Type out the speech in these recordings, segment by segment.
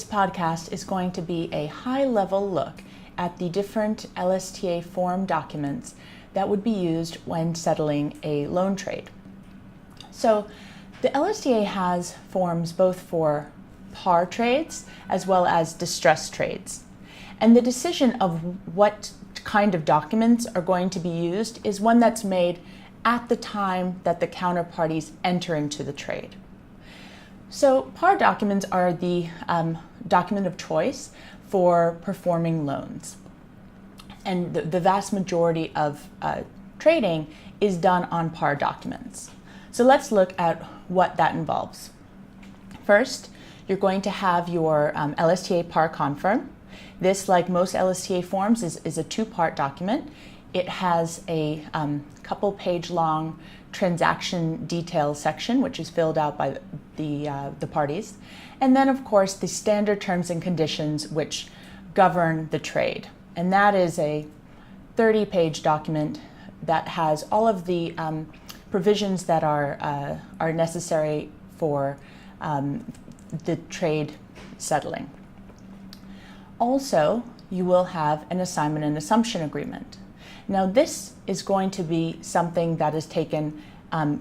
podcast is going to be a high-level look at the different LSTA form documents that would be used when settling a loan trade. So the LSTA has forms both for par trades as well as distressed trades. And the decision of what kind of documents are going to be used is one that's made at the time that the counterparties enter into the trade. So par documents are the document of choice for performing loans. And the vast majority of trading is done on par documents. So let's look at what that involves. First, you're going to have your LSTA par confirm. This, like most LSTA forms, is a two-part document. It has a couple page long transaction detail section, which is filled out by the parties. And then, of course, the standard terms and conditions which govern the trade. And that is a 30-page document that has all of the provisions that are necessary for the trade settling. Also, you will have an assignment and assumption agreement. Now, this is going to be something that is taken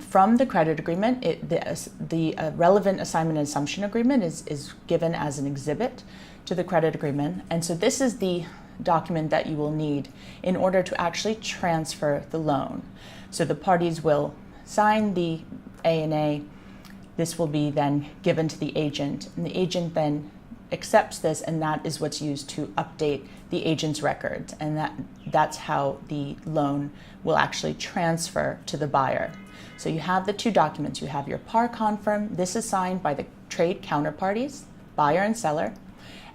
from the credit agreement. The relevant assignment and assumption agreement is given as an exhibit to the credit agreement. And so this is the document that you will need in order to actually transfer the loan. So the parties will sign the A&A. This will be then given to the agent, and the agent then accepts this, and that is what's used to update the agent's records, and that's how the loan will actually transfer to the buyer. So you have the two documents. You have your par confirm. This is signed by the trade counterparties, buyer and seller,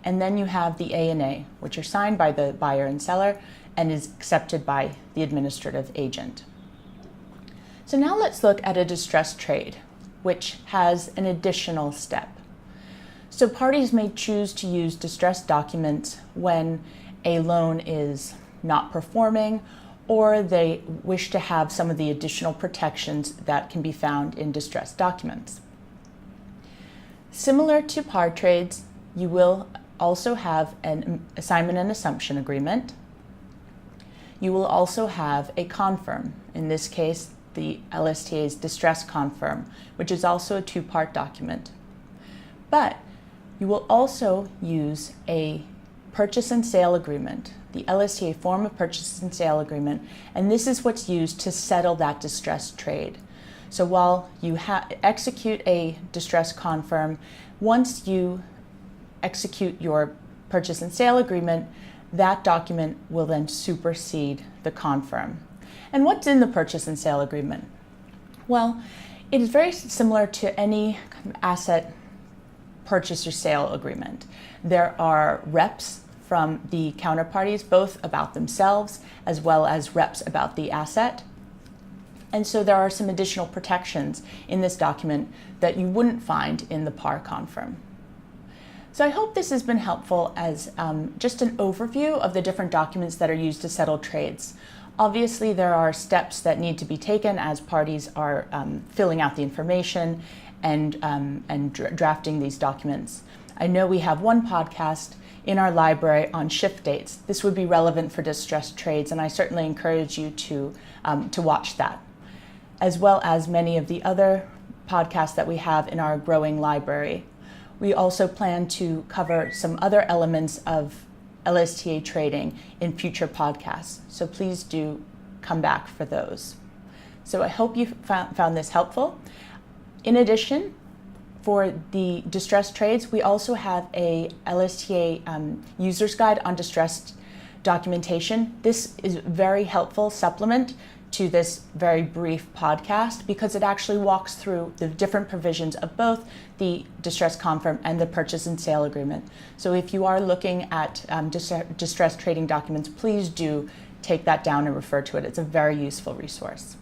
and then you have the A&A, which are signed by the buyer and seller and is accepted by the administrative agent. So now let's look at a distressed trade, which has an additional step. So parties may choose to use distressed documents when a loan is not performing, or they wish to have some of the additional protections that can be found in distressed documents. Similar to par trades, you will also have an assignment and assumption agreement. You will also have a confirm, in this case, the LSTA's distress confirm, which is also a two-part document. But you will also use a purchase and sale agreement, the LSTA form of purchase and sale agreement, and this is what's used to settle that distressed trade. So while you execute a distress confirm, once you execute your purchase and sale agreement, that document will then supersede the confirm. And what's in the purchase and sale agreement? Well, it is very similar to any asset purchase or sale agreement. There are reps from the counterparties, both about themselves as well as reps about the asset. And so there are some additional protections in this document that you wouldn't find in the par confirm. So I hope this has been helpful as just an overview of the different documents that are used to settle trades. Obviously, there are steps that need to be taken as parties are filling out the information and drafting these documents. I know we have one podcast in our library on shift dates. This would be relevant for distressed trades, and I certainly encourage you to watch that, as well as many of the other podcasts that we have in our growing library. We also plan to cover some other elements of LSTA trading in future podcasts, so please do come back for those. So I hope you found this helpful. In addition, for the distressed trades, we also have a LSTA user's guide on distressed documentation. This is a very helpful supplement to this very brief podcast because it actually walks through the different provisions of both the distress confirm and the purchase and sale agreement. So if you are looking at distressed trading documents, please do take that down and refer to it. It's a very useful resource.